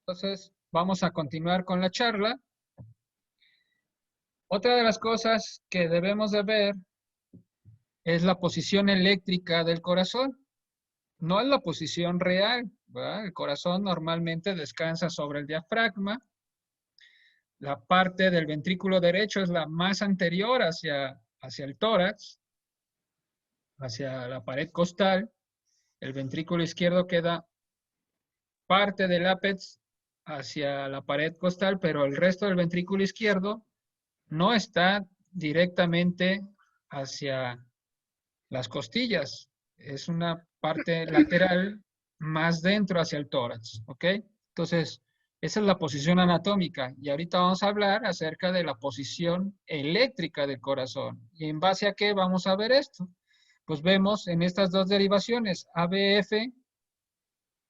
Entonces, vamos a continuar con la charla. Otra de las cosas que debemos de ver es la posición eléctrica del corazón. No es la posición real, ¿verdad? El corazón normalmente descansa sobre el diafragma. La parte del ventrículo derecho es la más anterior hacia el tórax, hacia la pared costal. El ventrículo izquierdo queda parte del ápex hacia la pared costal, pero el resto del ventrículo izquierdo no está directamente hacia las costillas. Es una parte lateral más dentro hacia el tórax, ¿ok? Entonces, esa es la posición anatómica. Y ahorita vamos a hablar acerca de la posición eléctrica del corazón. ¿Y en base a qué vamos a ver esto? Pues vemos en estas dos derivaciones, ABF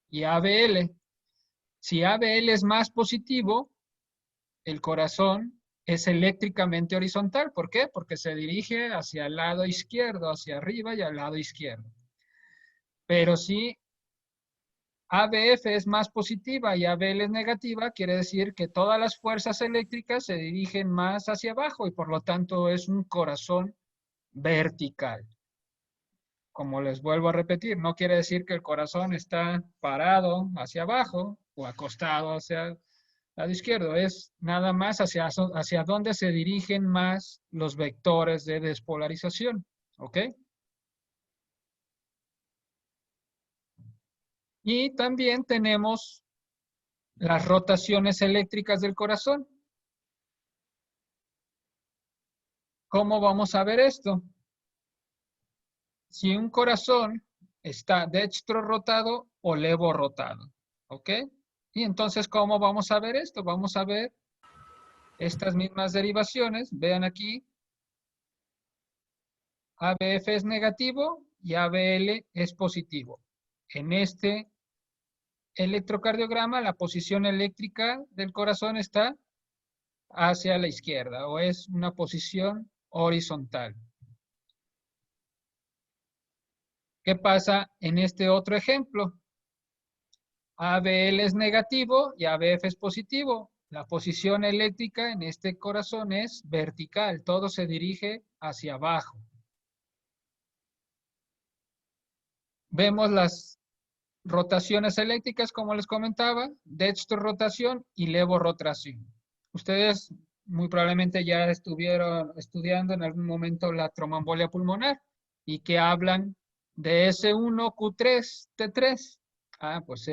y ABL. Si ABL es más positivo, el corazón es eléctricamente horizontal. ¿Por qué? Porque se dirige hacia el lado izquierdo, hacia arriba y al lado izquierdo. Pero si ABF es más positiva y ABL es negativa, quiere decir que todas las fuerzas eléctricas se dirigen más hacia abajo y por lo tanto es un corazón vertical. Como les vuelvo a repetir, no quiere decir que el corazón está parado hacia abajo o acostado hacia el lado izquierdo, es nada más hacia dónde se dirigen más los vectores de despolarización. ¿Ok? Y también tenemos las rotaciones eléctricas del corazón. ¿Cómo vamos a ver esto? Si un corazón está dextro rotado o levo rotado. ¿Ok? Y entonces, ¿cómo vamos a ver esto? Vamos a ver estas mismas derivaciones. Vean aquí, ABF es negativo y ABL es positivo. En este electrocardiograma, la posición eléctrica del corazón está hacia la izquierda o es una posición horizontal. ¿Qué pasa en este otro ejemplo? ABL es negativo y ABF es positivo. La posición eléctrica en este corazón es vertical, todo se dirige hacia abajo. Vemos las rotaciones eléctricas, como les comentaba, dextrorotación y levorrotación. Ustedes muy probablemente ya estuvieron estudiando en algún momento la tromboembolia pulmonar y que hablan de S1Q3, T3. Pues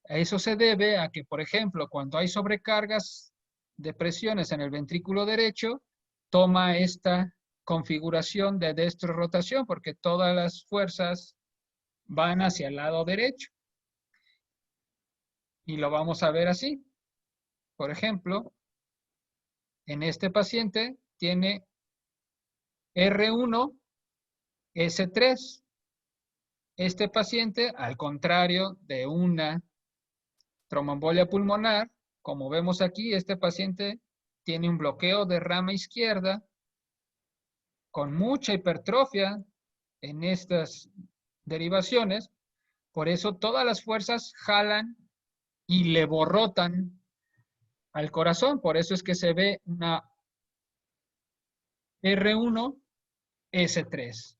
eso se debe a que, por ejemplo, cuando hay sobrecargas de presiones en el ventrículo derecho, toma esta configuración de dextrorotación porque todas las fuerzas van hacia el lado derecho. Y lo vamos a ver así. Por ejemplo, en este paciente tiene R1, S3. Este paciente, al contrario de una tromboembolia pulmonar, como vemos aquí, este paciente tiene un bloqueo de rama izquierda con mucha hipertrofia en estas derivaciones. Por eso todas las fuerzas jalan y le borrotan al corazón. Por eso es que se ve una R1, S3.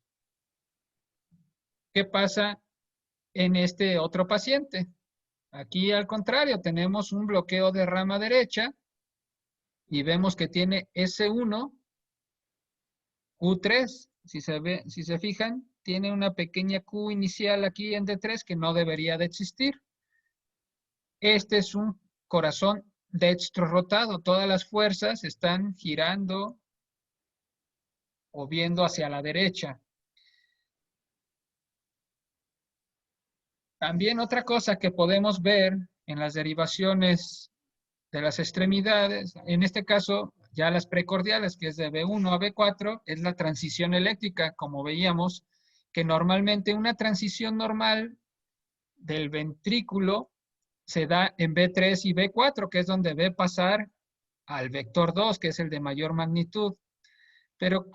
¿Qué pasa en este otro paciente? Aquí al contrario, tenemos un bloqueo de rama derecha y vemos que tiene S1, Q3. Si se fijan, tiene una pequeña Q inicial aquí en D3 que no debería de existir. Este es un corazón dextro rotado. Todas las fuerzas están girando o viendo hacia la derecha. También otra cosa que podemos ver en las derivaciones de las extremidades, en este caso ya las precordiales, que es de B1 a B4, es la transición eléctrica, como veíamos, que normalmente una transición normal del ventrículo se da en B3 y B4, que es donde ve pasar al vector 2, que es el de mayor magnitud. Pero,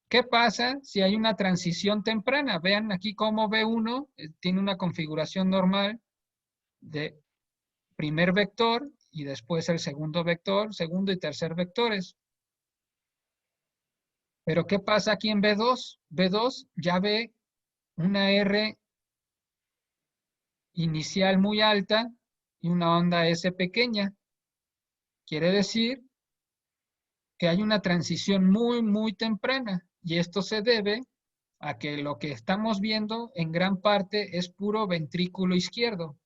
¿qué pasa si hay una transición temprana? Vean aquí cómo B1 tiene una configuración normal de primer vector y después el segundo vector, segundo y tercer vectores. Pero ¿qué pasa aquí en B2? B2 ya ve una R inicial muy alta y una onda S pequeña. Quiere decir que hay una transición muy temprana y esto se debe a que lo que estamos viendo en gran parte es puro ventrículo izquierdo.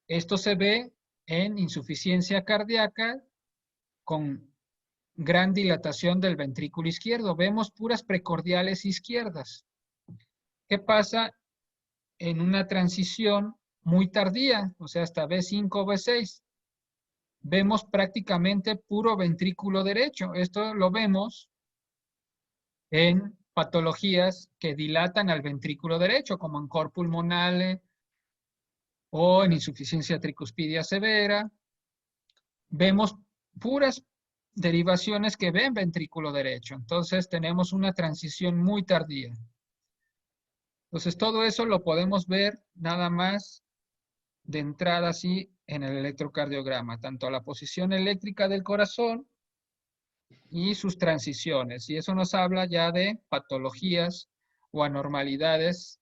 Esto se ve en insuficiencia cardíaca con gran dilatación del ventrículo izquierdo. Vemos puras precordiales izquierdas. ¿Qué pasa en una transición muy tardía? O sea, hasta B5 o B6. Vemos prácticamente puro ventrículo derecho. Esto lo vemos en patologías que dilatan al ventrículo derecho, como en cor pulmonale o en insuficiencia tricuspidia severa. Vemos puras derivaciones que ven ventrículo derecho. Entonces tenemos una transición muy tardía. Entonces todo eso lo podemos ver nada más de entrada así en el electrocardiograma, tanto la posición eléctrica del corazón y sus transiciones. Y eso nos habla ya de patologías o anormalidades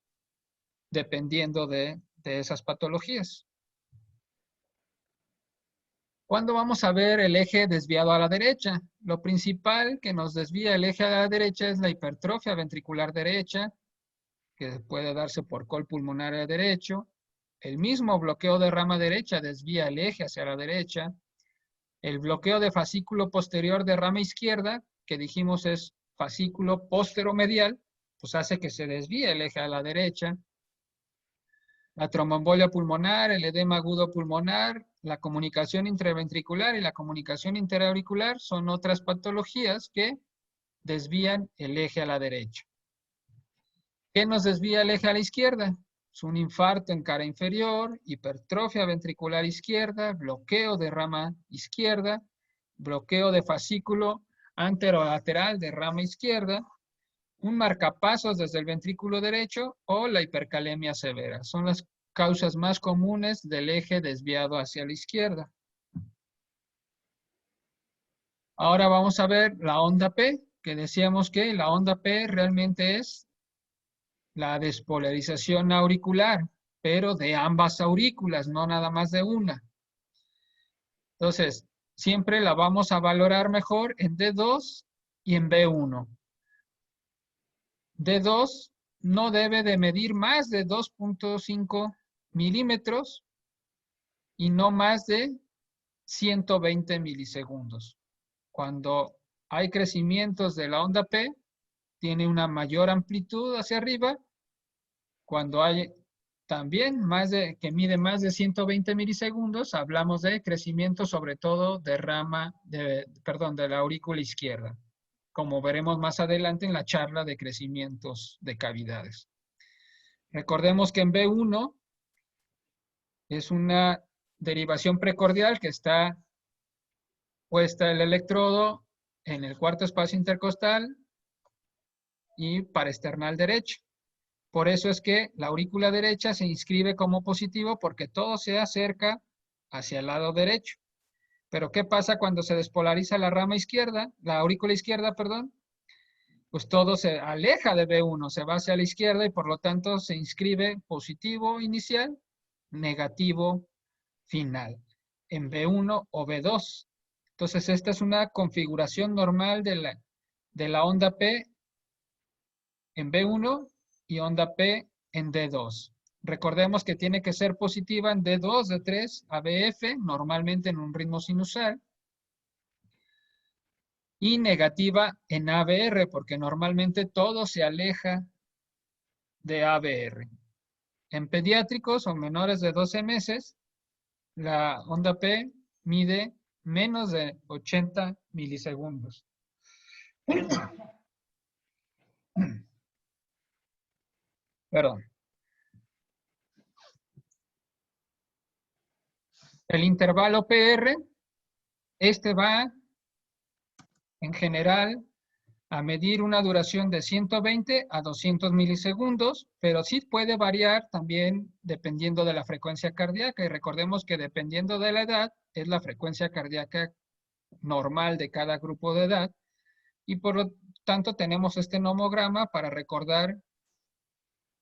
dependiendo de esas patologías. ¿Cuándo vamos a ver el eje desviado a la derecha? Lo principal que nos desvía el eje a la derecha es la hipertrofia ventricular derecha, que puede darse por col pulmonar derecho. El mismo bloqueo de rama derecha desvía el eje hacia la derecha. El bloqueo de fascículo posterior de rama izquierda, que dijimos es fascículo posteromedial, pues hace que se desvíe el eje a la derecha. La tromboembolia pulmonar, el edema agudo pulmonar, la comunicación intraventricular y la comunicación interauricular son otras patologías que desvían el eje a la derecha. ¿Qué nos desvía el eje a la izquierda? Es un infarto en cara inferior, hipertrofia ventricular izquierda, bloqueo de rama izquierda, bloqueo de fascículo anterolateral de rama izquierda, un marcapasos desde el ventrículo derecho o la hipercalemia severa. Son las causas más comunes del eje desviado hacia la izquierda. Ahora vamos a ver la onda P, que decíamos que la onda P realmente es la despolarización auricular, pero de ambas aurículas, no nada más de una. Entonces, siempre la vamos a valorar mejor en D2 y en B1. D2 no debe de medir más de 2.5 milímetros y no más de 120 milisegundos. Cuando hay crecimientos de la onda P, tiene una mayor amplitud hacia arriba. Cuando hay también que mide más de 120 milisegundos, hablamos de crecimiento sobre todo de de la aurícula izquierda, como veremos más adelante en la charla de crecimientos de cavidades. Recordemos que en B1 es una derivación precordial que está puesta el electrodo en el cuarto espacio intercostal y parasternal derecho. Por eso es que la aurícula derecha se inscribe como positivo porque todo se acerca hacia el lado derecho. Pero ¿qué pasa cuando se despolariza la rama izquierda, la aurícula izquierda, perdón? Pues todo se aleja de B1, se va hacia la izquierda y por lo tanto se inscribe positivo inicial, negativo final, en B1 o B2. Entonces esta es una configuración normal de la onda P en B1 y onda P en D2. Recordemos que tiene que ser positiva en D2, D3, ABF, normalmente en un ritmo sinusal, y negativa en ABR, porque normalmente todo se aleja de ABR. En pediátricos o menores de 12 meses, la onda P mide menos de 80 milisegundos. Perdón. El intervalo PR, este va en general a medir una duración de 120 a 200 milisegundos, pero sí puede variar también dependiendo de la frecuencia cardíaca. Y recordemos que dependiendo de la edad, es la frecuencia cardíaca normal de cada grupo de edad. Y por lo tanto tenemos este nomograma para recordar,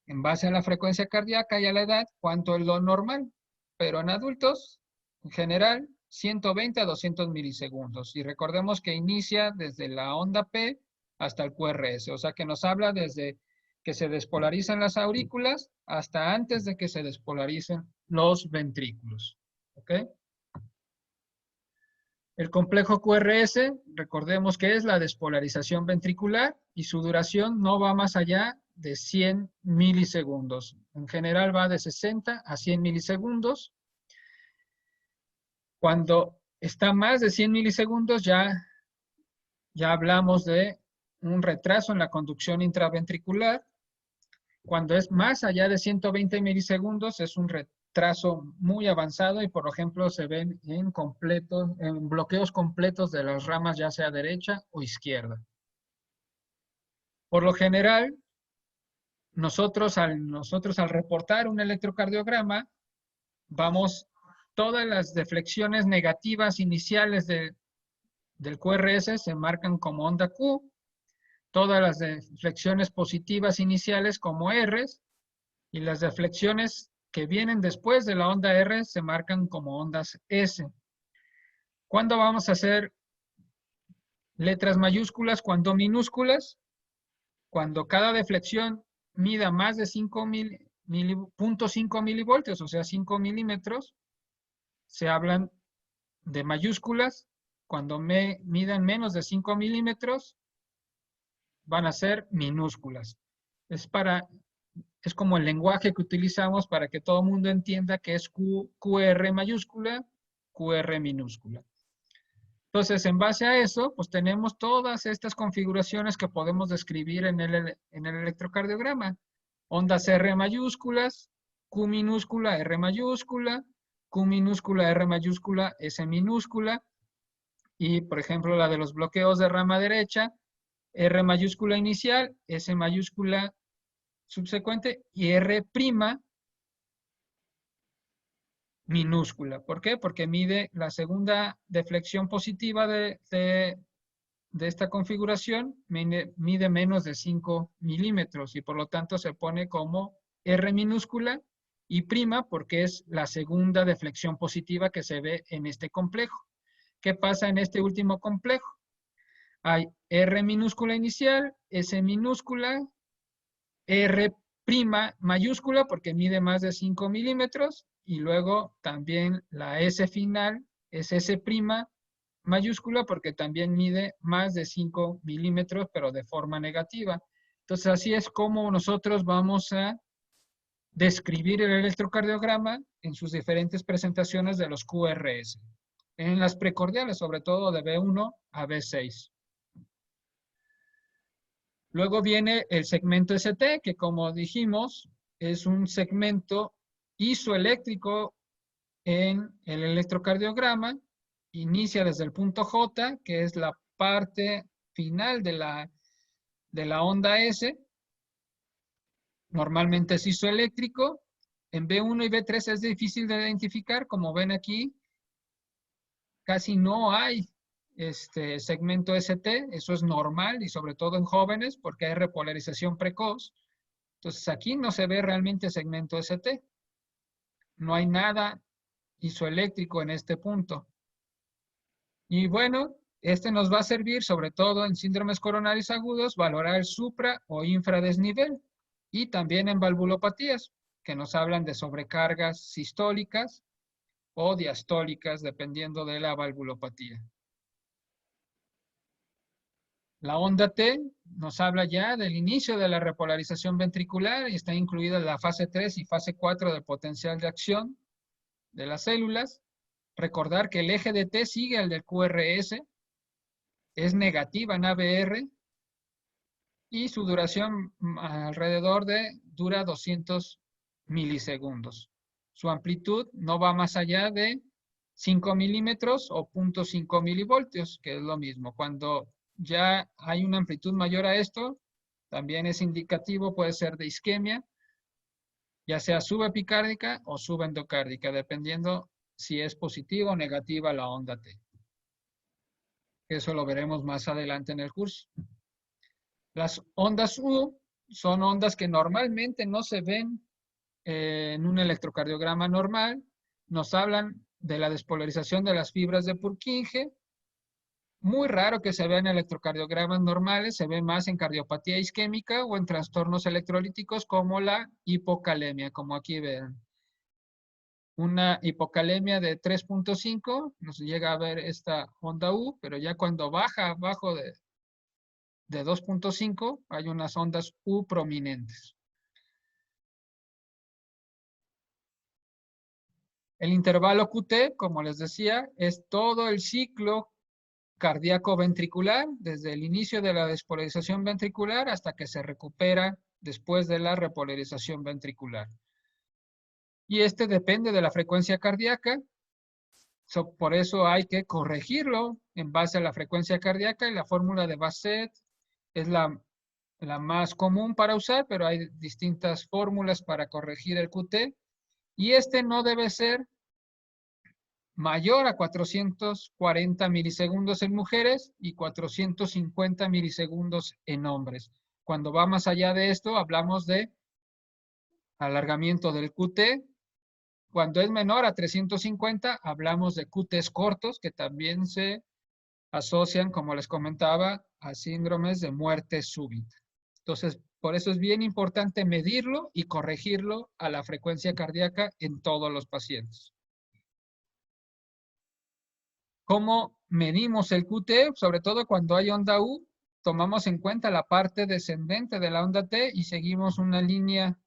en base a la frecuencia cardíaca y a la edad, cuánto es lo normal. Pero en adultos, en general, 120 a 200 milisegundos. Y recordemos que inicia desde la onda P hasta el QRS. O sea que nos habla desde que se despolarizan las aurículas hasta antes de que se despolaricen los ventrículos. ¿Ok? El complejo QRS, recordemos que es la despolarización ventricular y su duración no va más allá de 100 milisegundos. En general va de 60 a 100 milisegundos. Cuando está más de 100 milisegundos ya hablamos de un retraso en la conducción intraventricular. Cuando es más allá de 120 milisegundos es un retraso muy avanzado y por ejemplo se ven en bloqueos completos de las ramas ya sea derecha o izquierda. Por lo general, nosotros al reportar un electrocardiograma, todas las deflexiones negativas iniciales del QRS se marcan como onda Q, todas las deflexiones positivas iniciales como Rs, y las deflexiones que vienen después de la onda R se marcan como ondas S. ¿Cuándo vamos a hacer letras mayúsculas? Cuando minúsculas. Cuando cada deflexión mida más de 0.5 milivoltios, o sea, 5 milímetros, se hablan de mayúsculas. Cuando midan menos de 5 milímetros, van a ser minúsculas. Es como el lenguaje que utilizamos para que todo el mundo entienda que es QR mayúscula, QR minúscula. Entonces, en base a eso, pues tenemos todas estas configuraciones que podemos describir en el electrocardiograma. Ondas R mayúsculas, Q minúscula, R mayúscula, Q minúscula, R mayúscula, S minúscula. Y, por ejemplo, la de los bloqueos de rama derecha, R mayúscula inicial, S mayúscula subsecuente y R' minúscula. ¿Por qué? Porque mide la segunda deflexión positiva de esta configuración, mide menos de 5 milímetros y por lo tanto se pone como R minúscula y prima porque es la segunda deflexión positiva que se ve en este complejo. ¿Qué pasa en este último complejo? Hay R minúscula inicial, S minúscula, R' mayúscula porque mide más de 5 milímetros y luego también la S final es S' mayúscula porque también mide más de 5 milímetros pero de forma negativa. Entonces así es como nosotros vamos a describir el electrocardiograma en sus diferentes presentaciones de los QRS. En las precordiales, sobre todo de B1 a B6. Luego viene el segmento ST, que como dijimos, es un segmento isoeléctrico en el electrocardiograma. Inicia desde el punto J, que es la parte final de la onda S. Normalmente es isoeléctrico. En B1 y B3 es difícil de identificar. Como ven aquí, casi no hay segmento ST. Eso es normal y sobre todo en jóvenes porque hay repolarización precoz. Entonces aquí no se ve realmente segmento ST. No hay nada isoeléctrico en este punto. Y bueno, nos va a servir sobre todo en síndromes coronarios agudos, valorar el supra o infradesnivel y también en valvulopatías, que nos hablan de sobrecargas sistólicas o diastólicas, dependiendo de la valvulopatía. La onda T nos habla ya del inicio de la repolarización ventricular y está incluida en la fase 3 y fase 4 del potencial de acción de las células. Recordar que el eje de T sigue al del QRS, es negativa en ABR y su duración dura 200 milisegundos. Su amplitud no va más allá de 5 milímetros o 0.5 milivoltios, que es lo mismo. Cuando ya hay una amplitud mayor a esto, también es indicativo, puede ser de isquemia, ya sea subepicárdica o subendocárdica, dependiendo si es positiva o negativa la onda T. Eso lo veremos más adelante en el curso. Las ondas U son ondas que normalmente no se ven en un electrocardiograma normal. Nos hablan de la despolarización de las fibras de Purkinje. Muy raro que se vea en electrocardiogramas normales, se ve más en cardiopatía isquémica o en trastornos electrolíticos como la hipocalemia, como aquí ven. Una hipocalemia de 3.5, nos llega a ver esta onda U, pero ya cuando baja abajo de 2.5 hay unas ondas U prominentes. El intervalo QT, como les decía, es todo el ciclo cardíaco ventricular, desde el inicio de la despolarización ventricular hasta que se recupera después de la repolarización ventricular. Y este depende de la frecuencia cardíaca, por eso hay que corregirlo en base a la frecuencia cardíaca, y la fórmula de Bassett es la más común para usar, pero hay distintas fórmulas para corregir el QT, y este no debe ser mayor a 440 milisegundos en mujeres y 450 milisegundos en hombres. Cuando va más allá de esto, hablamos de alargamiento del QT. Cuando es menor a 350, hablamos de QTs cortos, que también se asocian, como les comentaba, a síndromes de muerte súbita. Entonces, por eso es bien importante medirlo y corregirlo a la frecuencia cardíaca en todos los pacientes. ¿Cómo medimos el QT? Sobre todo cuando hay onda U, tomamos en cuenta la parte descendente de la onda T y seguimos una línea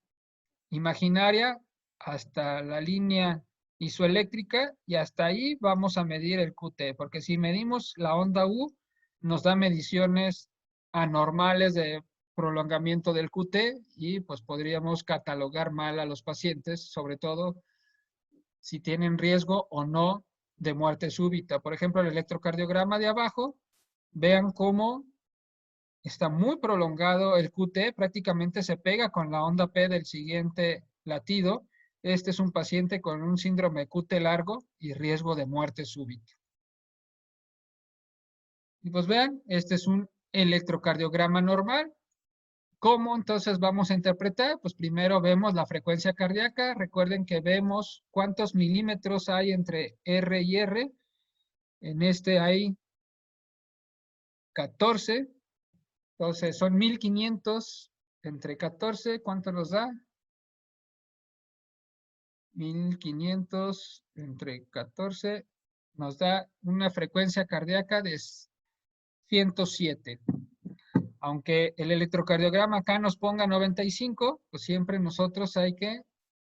imaginaria hasta la línea isoeléctrica, y hasta ahí vamos a medir el QT, porque si medimos la onda U, nos da mediciones anormales de prolongamiento del QT y pues podríamos catalogar mal a los pacientes, sobre todo si tienen riesgo o no de muerte súbita. Por ejemplo, el electrocardiograma de abajo, vean cómo está muy prolongado el QT, prácticamente se pega con la onda P del siguiente latido. Este es un paciente con un síndrome QT largo y riesgo de muerte súbita. Y pues vean, este es un electrocardiograma normal. ¿Cómo entonces vamos a interpretar? Pues primero vemos la frecuencia cardíaca. Recuerden que vemos cuántos milímetros hay entre R y R. En este hay 14. Entonces son 1500 entre 14. ¿Cuánto nos da? 1500 entre 14 nos da una frecuencia cardíaca de 107. Aunque el electrocardiograma acá nos ponga 95, pues siempre nosotros hay que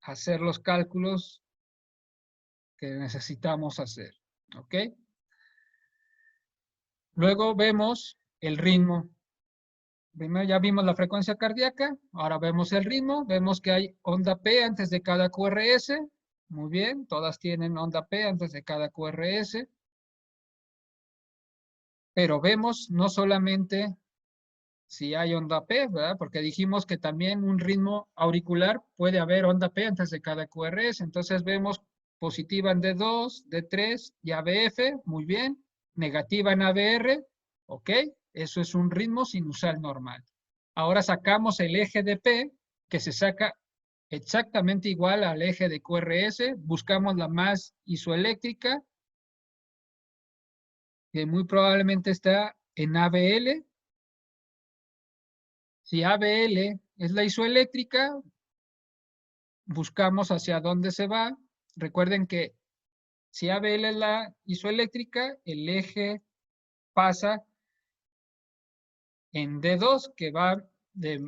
hacer los cálculos que necesitamos hacer. ¿Ok? Luego vemos el ritmo. Primero ya vimos la frecuencia cardíaca, ahora vemos el ritmo, vemos que hay onda P antes de cada QRS. Muy bien, todas tienen onda P antes de cada QRS. Pero vemos no solamente si hay onda P, ¿verdad? Porque dijimos que también un ritmo auricular puede haber onda P antes de cada QRS. Entonces vemos positiva en D2, D3 y ABF, muy bien. Negativa en ABR, ok. Eso es un ritmo sinusal normal. Ahora sacamos el eje de P, que se saca exactamente igual al eje de QRS. Buscamos la más isoeléctrica, que muy probablemente está en ABL. Si ABL es la isoeléctrica, buscamos hacia dónde se va. Recuerden que si ABL es la isoeléctrica, el eje pasa en D2, que va de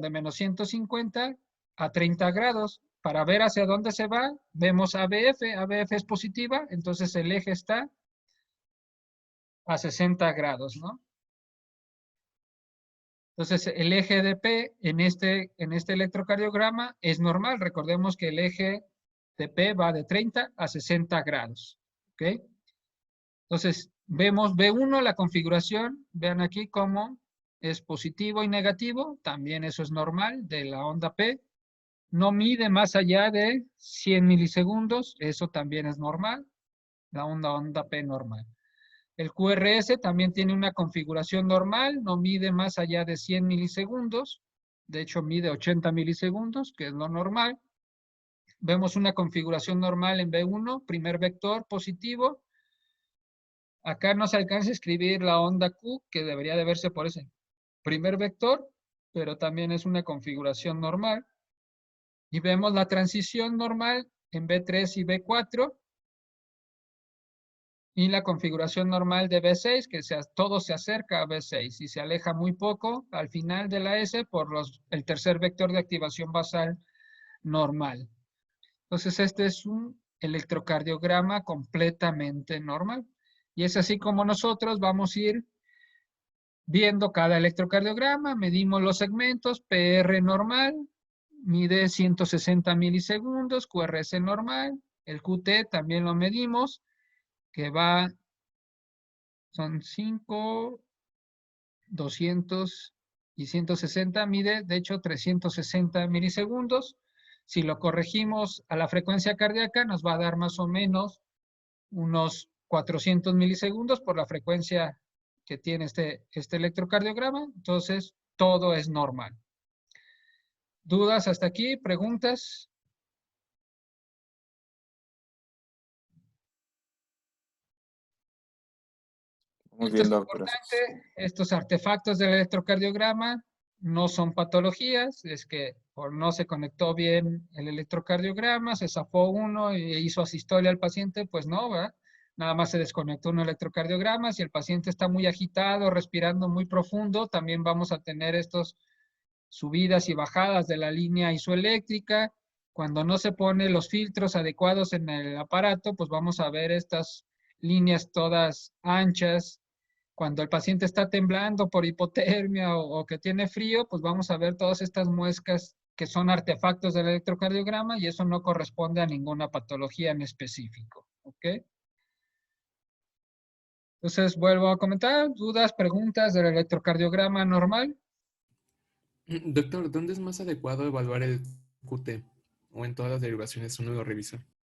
menos 150 a 30 grados. Para ver hacia dónde se va, vemos ABF. ABF es positiva, entonces el eje está a 60 grados, ¿no? Entonces, el eje de P en este electrocardiograma es normal. Recordemos que el eje de P va de 30 a 60 grados. ¿Ok? Entonces, Vemos B1, la configuración, vean aquí cómo es positivo y negativo, también eso es normal de la onda P. No mide más allá de 100 milisegundos, eso también es normal, la onda P normal. El QRS también tiene una configuración normal, no mide más allá de 100 milisegundos, de hecho mide 80 milisegundos, que es lo normal. Vemos una configuración normal en B1, primer vector positivo. Acá no se alcanza a escribir la onda Q, que debería de verse por ese primer vector, pero también es una configuración normal. Y vemos la transición normal en B3 y B4 y la configuración normal de B6, que todo se acerca a B6 y se aleja muy poco al final de la S por el tercer vector de activación basal normal. Entonces, este es un electrocardiograma completamente normal. Y es así como nosotros vamos a ir viendo cada electrocardiograma, medimos los segmentos, PR normal, mide 160 milisegundos, QRS normal, el QT también lo medimos, que son 5, 200 y 160, mide de hecho 360 milisegundos. Si lo corregimos a la frecuencia cardíaca, nos va a dar más o menos unos 400 milisegundos por la frecuencia que tiene este electrocardiograma. Entonces, todo es normal. ¿Dudas hasta aquí? ¿Preguntas? Muy Esto bien, es Doc, gracias. importante. Estos artefactos del electrocardiograma no son patologías. Es que por no se conectó bien el electrocardiograma, se zafó uno e hizo asistolia al paciente, pues no, ¿verdad? Nada más se desconectó un electrocardiograma. Si el paciente está muy agitado, respirando muy profundo, también vamos a tener estos subidas y bajadas de la línea isoeléctrica. Cuando no se ponen los filtros adecuados en el aparato, pues vamos a ver estas líneas todas anchas. Cuando el paciente está temblando por hipotermia o que tiene frío, pues vamos a ver todas estas muescas que son artefactos del electrocardiograma y eso no corresponde a ninguna patología en específico. ¿Ok? Entonces, vuelvo a comentar, dudas, preguntas del electrocardiograma normal. Doctor, ¿dónde es más adecuado evaluar el QT? ¿O en todas las derivaciones uno lo revisa?